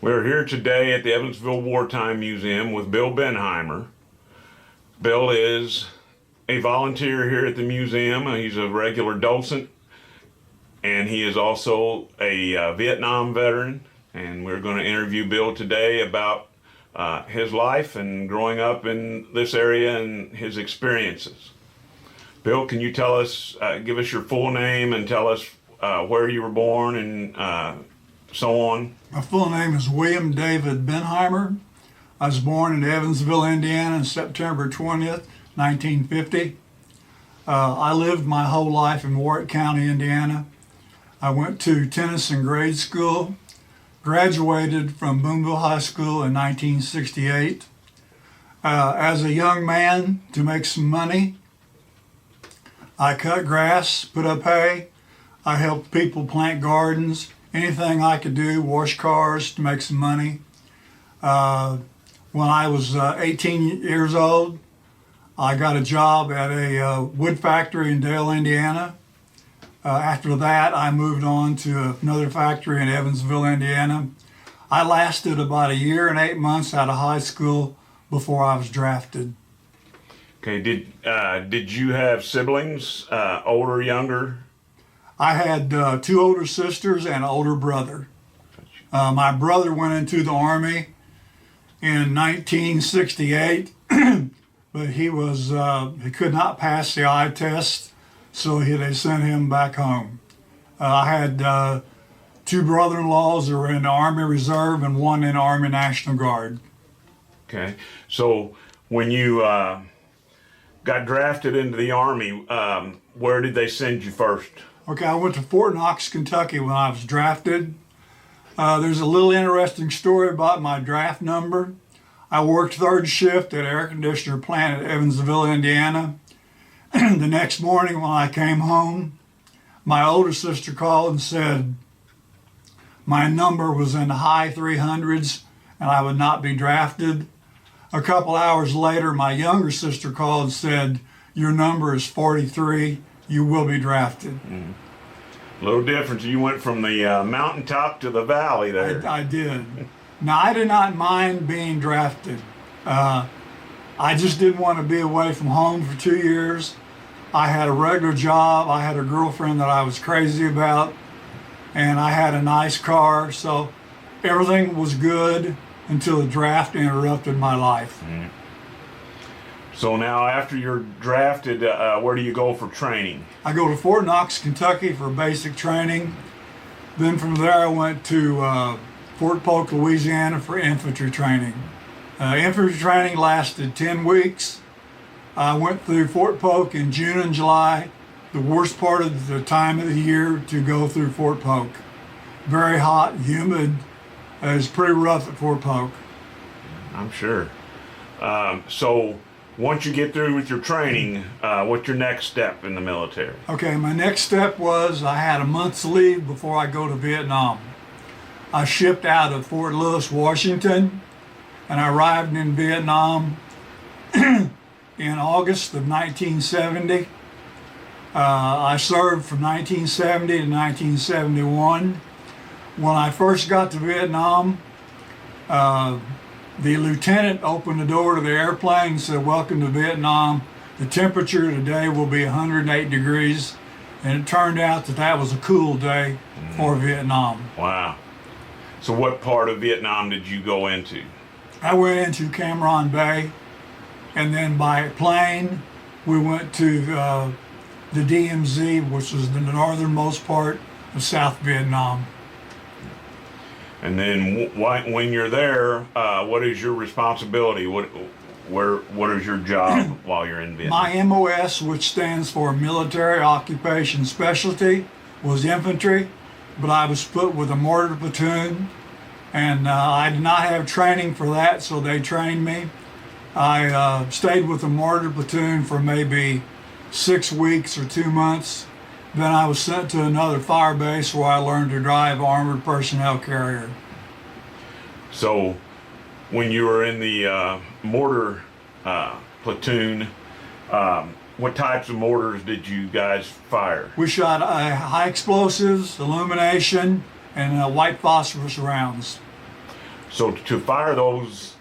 We're here today at the Evansville Wartime Museum with Bill Binthimer. Bill is a volunteer here at the museum. He's a regular docent, and he is also a Vietnam veteran. And we're going to interview Bill today about his life and growing up in this area and his experiences. Bill, can you tell us, give us your full name and tell us where you were born and so on? My full name is William David Binthimer. I was born in Evansville, Indiana on September 20th, 1950. I lived my whole life in Warwick County, Indiana. I went to Tennyson grade school, graduated from Boonville High School in 1968. As a young man, to make some money, I cut grass, put up hay. I helped people plant gardens, anything I could do, wash cars to make some money. When I was 18 years old, I got a job at a wood factory in Dale, Indiana. After that, I moved on to another factory in Evansville, Indiana. I lasted about 1 year and 8 months out of high school before I was drafted. Okay, did you have siblings, older, younger? I had 2 older sisters and an older brother. My brother went into the Army in 1968, but he could not pass the eye test, so they sent him back home. I had 2 brother-in-laws that were in the Army Reserve and 1 in the Army National Guard. Okay, so when you got drafted into the Army, where did they send you first? Okay, I went to Fort Knox, Kentucky when I was drafted. There's a little interesting story about my draft number. I worked third shift at an air conditioner plant at Evansville, Indiana. The next morning when I came home, my older sister called and said my number was in the high 300s and I would not be drafted. A couple hours later, my younger sister called and said, "Your number is 43. You will be drafted." Mm-hmm. A little difference. You went from the mountaintop to the valley there. I did. Now, I did not mind being drafted. I just didn't want to be away from home for 2 years. I had a regular job. I had a girlfriend that I was crazy about, and I had a nice car, so everything was good until the draft interrupted my life. Mm-hmm. So now after you're drafted, where do you go for training? I go to Fort Knox, Kentucky for basic training. Then from there I went to Fort Polk, Louisiana for infantry training. Infantry training lasted 10 weeks. I went through Fort Polk in June and July, the worst part of the time of the year to go through Fort Polk. Very hot, humid. It was pretty rough at Fort Polk. I'm sure. So once you get through with your training, what's your next step in the military? Okay, my next step was I had a month's leave before I go to Vietnam. I shipped out of Fort Lewis, Washington, and I arrived in Vietnam in August of 1970. I served from 1970 to 1971. When I first got to Vietnam, the lieutenant opened the door to the airplane and said, "Welcome to Vietnam. The temperature today will be 108 degrees." And it turned out that that was a cool day for Vietnam. Wow. So what part of Vietnam did you go into? I went into Cam Ranh Bay, and then by plane, we went to the DMZ, which was the northernmost part of South Vietnam. And then when you're there, what is your responsibility? What is your job while you're in Vietnam? My MOS, which stands for Military Occupation Specialty, was infantry, but I was put with a mortar platoon, and I did not have training for that, so they trained me. I stayed with the mortar platoon for maybe 6 weeks or 2 months. Then I was sent to another fire base where I learned to drive armored personnel carrier. So when you were in the mortar platoon, what types of mortars did you guys fire? We shot high explosives, illumination, and white phosphorus rounds. So to fire those,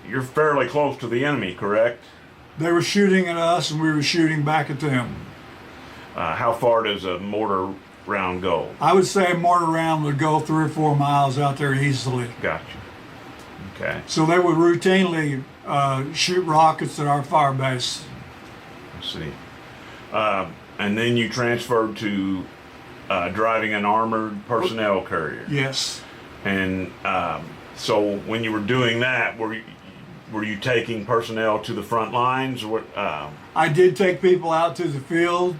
you're fairly close to the enemy, correct? They were shooting at us and we were shooting back at them. How far does a mortar round go? I would say a mortar round would go 3 or 4 miles out there easily. Gotcha. Okay. So they would routinely shoot rockets at our fire base. Let's see. And then you transferred to driving an armored personnel carrier. Yes. And so when you were doing that, were you taking personnel to the front lines? I did take people out to the field.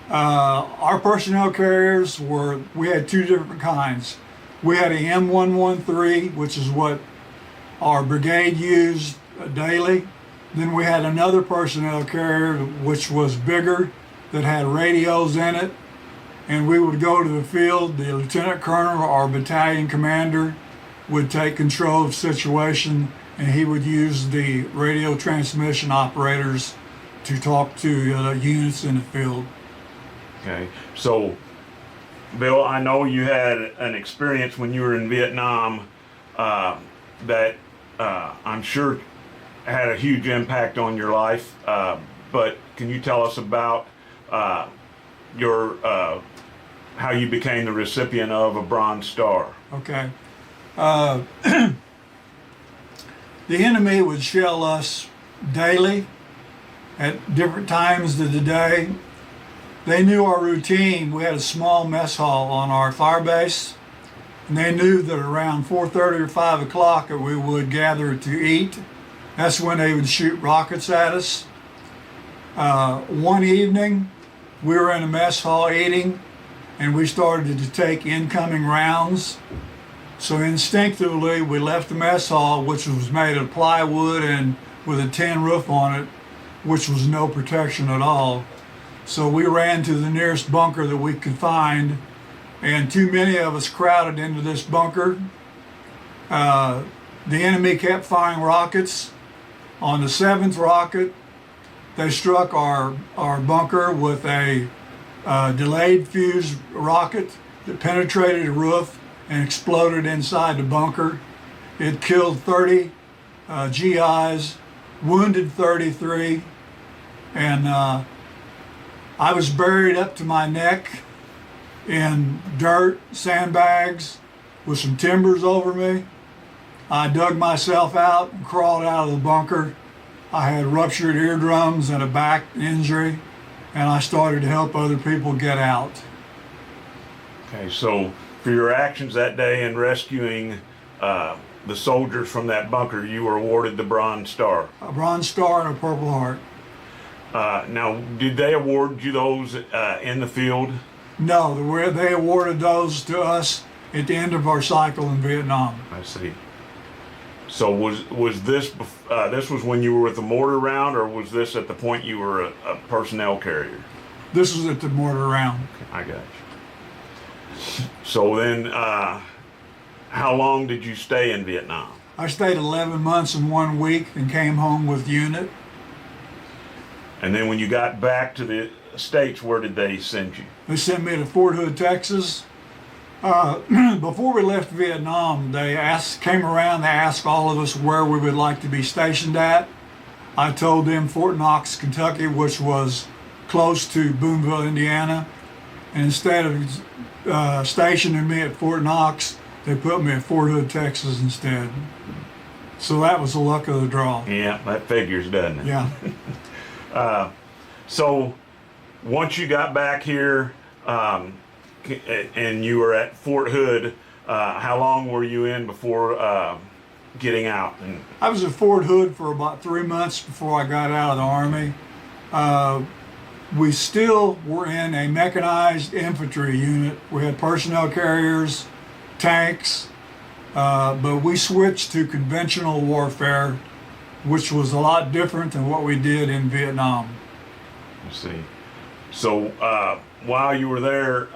Our personnel carriers we had 2 different kinds. We had a M113, which is what our brigade used daily. Then we had another personnel carrier, which was bigger, that had radios in it. And we would go to the field. The lieutenant colonel, our battalion commander, would take control of the situation, and he would use the radio transmission operators to talk to units in the field. Okay. So, Bill, I know you had an experience when you were in Vietnam that I'm sure had a huge impact on your life. But can you tell us about your how you became the recipient of a Bronze Star? Okay. The enemy would shell us daily at different times of the day. They knew our routine. We had a small mess hall on our fire base, and they knew that around 4:30 or 5 o'clock that we would gather to eat. That's when they would shoot rockets at us. One evening, we were in a mess hall eating, and we started to take incoming rounds. So instinctively, we left the mess hall, which was made of plywood and with a tin roof on it, which was no protection at all. So we ran to the nearest bunker that we could find, and too many of us crowded into this bunker. The enemy kept firing rockets. On the 7th rocket, they struck our bunker with a delayed fuse rocket that penetrated the roof and exploded inside the bunker. It killed 30 GIs, wounded 33, and I was buried up to my neck in dirt, sandbags, with some timbers over me. I dug myself out and crawled out of the bunker. I had ruptured eardrums and a back injury, and I started to help other people get out. Okay, so for your actions that day in rescuing the soldiers from that bunker, you were awarded the Bronze Star. A Bronze Star and a Purple Heart. Now, did they award you those in the field? No, they awarded those to us at the end of our cycle in Vietnam. I see. So was this this was when you were with the mortar round, or was this at the point you were a personnel carrier? This was at the mortar round. I got you. So then, how long did you stay in Vietnam? I stayed 11 months and 1 week and came home with unit. And then when you got back to the States, where did they send you? They sent me to Fort Hood, Texas. Before we left Vietnam, they came around, they asked all of us where we would like to be stationed at. I told them Fort Knox, Kentucky, which was close to Boonville, Indiana. And instead of stationing me at Fort Knox, they put me at Fort Hood, Texas instead. So that was the luck of the draw. Yeah, that figures, doesn't it? Yeah. So once you got back here and you were at Fort Hood, how long were you in before getting out? I was at Fort Hood for about 3 months before I got out of the Army. We still were in a mechanized infantry unit. We had personnel carriers, tanks, but we switched to conventional warfare, which was a lot different than what we did in Vietnam. I see. So while you were there,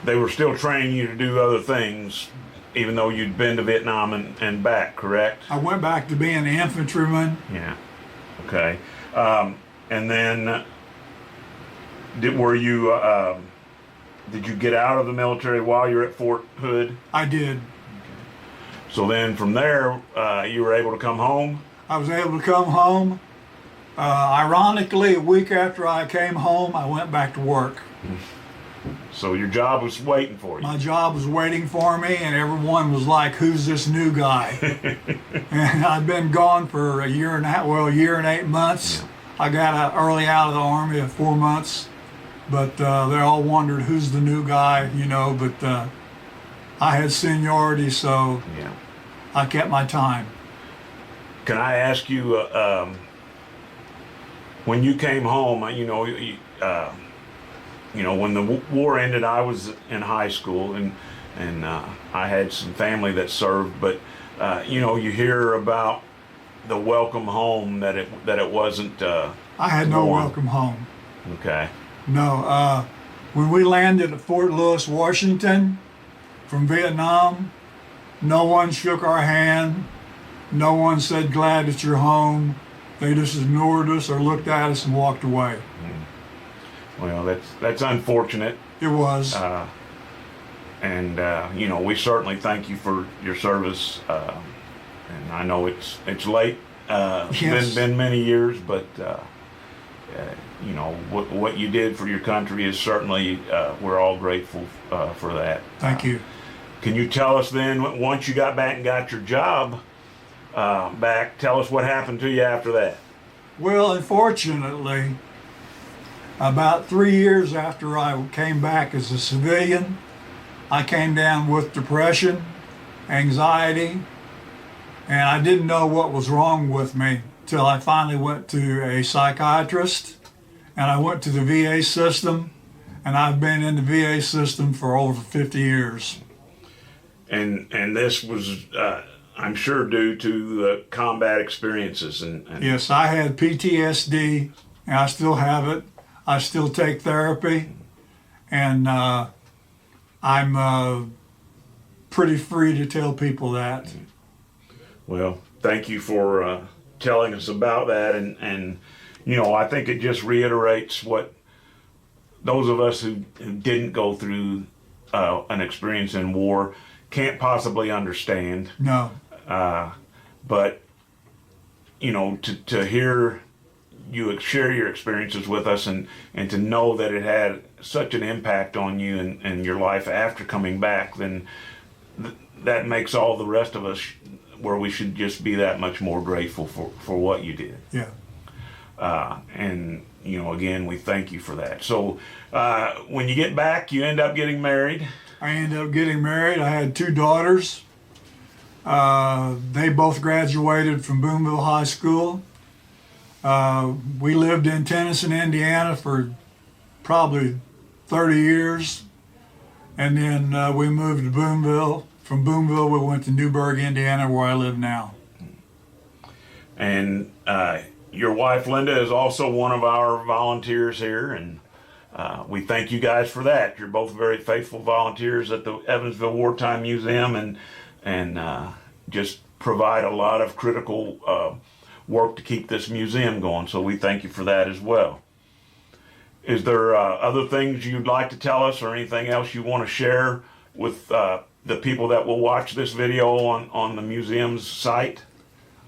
they were still training you to do other things, even though you'd been to Vietnam and back, correct? I went back to being an infantryman. Yeah. Okay. And then, did you get out of the military while you're at Fort Hood? I did. So then from there, you were able to come home. I was able to come home. Ironically, a week after I came home, I went back to work. So your job was waiting for you. My job was waiting for me, and everyone was like, "Who's this new guy?" And I've been gone for a year and a year and 8 months. Yeah. I got out early out of the Army at 4 months, but they all wondered who's the new guy, you know. But I had seniority, so yeah, I kept my time. Can I ask you, when you came home, when the war ended, I was in high school, and I had some family that served, but you hear about the welcome home that it wasn't. I had no welcome home. Okay. No, when we landed at Fort Lewis, Washington, from Vietnam, no one shook our hand. No one said, "Glad that you're home." They just ignored us or looked at us and walked away. Well, that's unfortunate. It was. We certainly thank you for your service. And I know it's late. Yes. Been many years, but what you did for your country is certainly we're all grateful for that. Thank you. Can you tell us then, once you got back and got your job back, tell us what happened to you after that? Well, unfortunately, about 3 years after I came back as a civilian, I came down with depression, anxiety, and I didn't know what was wrong with me till I finally went to a psychiatrist, and I went to the VA system, and I've been in the VA system for over 50 years. And this was, I'm sure, due to the combat experiences. And Yes, I had PTSD, and I still have it. I still take therapy, and I'm pretty free to tell people that. Well, thank you for telling us about that, and I think it just reiterates what those of us who didn't go through an experience in war can't possibly understand. No. But to hear you share your experiences with us, and to know that it had such an impact on you and your life after coming back, then that makes all the rest of us where we should just be that much more grateful for what you did. Yeah. Again, we thank you for that. So when you get back, you end up getting married. I ended up getting married. I had 2 daughters. They both graduated from Boonville High School. We lived in Tennyson, Indiana for probably 30 years. And then we moved to Boonville. From Boonville, we went to Newburgh, Indiana, where I live now. And your wife, Linda, is also one of our volunteers here, and we thank you guys for that. You're both very faithful volunteers at the Evansville Wartime Museum, and just provide a lot of critical work to keep this museum going. So we thank you for that as well. Is there other things you'd like to tell us, or anything else you want to share with the people that will watch this video on the museum's site?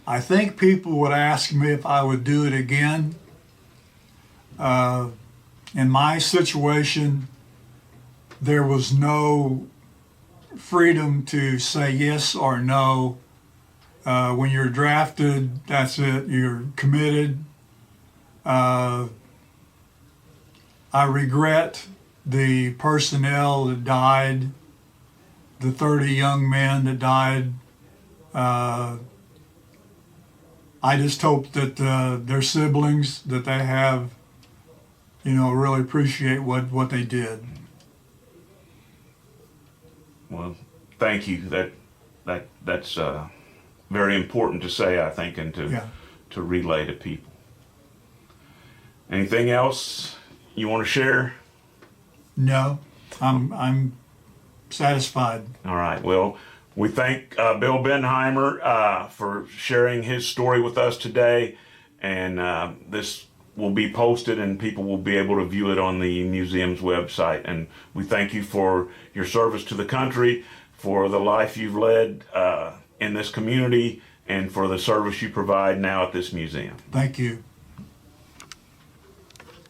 I think people would ask me if I would do it again. In my situation, there was no freedom to say yes or no. When you're drafted, that's it, you're committed. I regret the personnel that died, the 30 young men that died. I just hope that their siblings that they have, really appreciate what they did. Well, thank you. That's very important to say, I think, and to relay to people. Anything else you want to share? No, I'm satisfied. All right. Well, we thank Bill Binthimer for sharing his story with us today, and this will be posted and people will be able to view it on the museum's website. And we thank you for your service to the country, for the life you've led in this community and for the service you provide now at this museum. Thank you.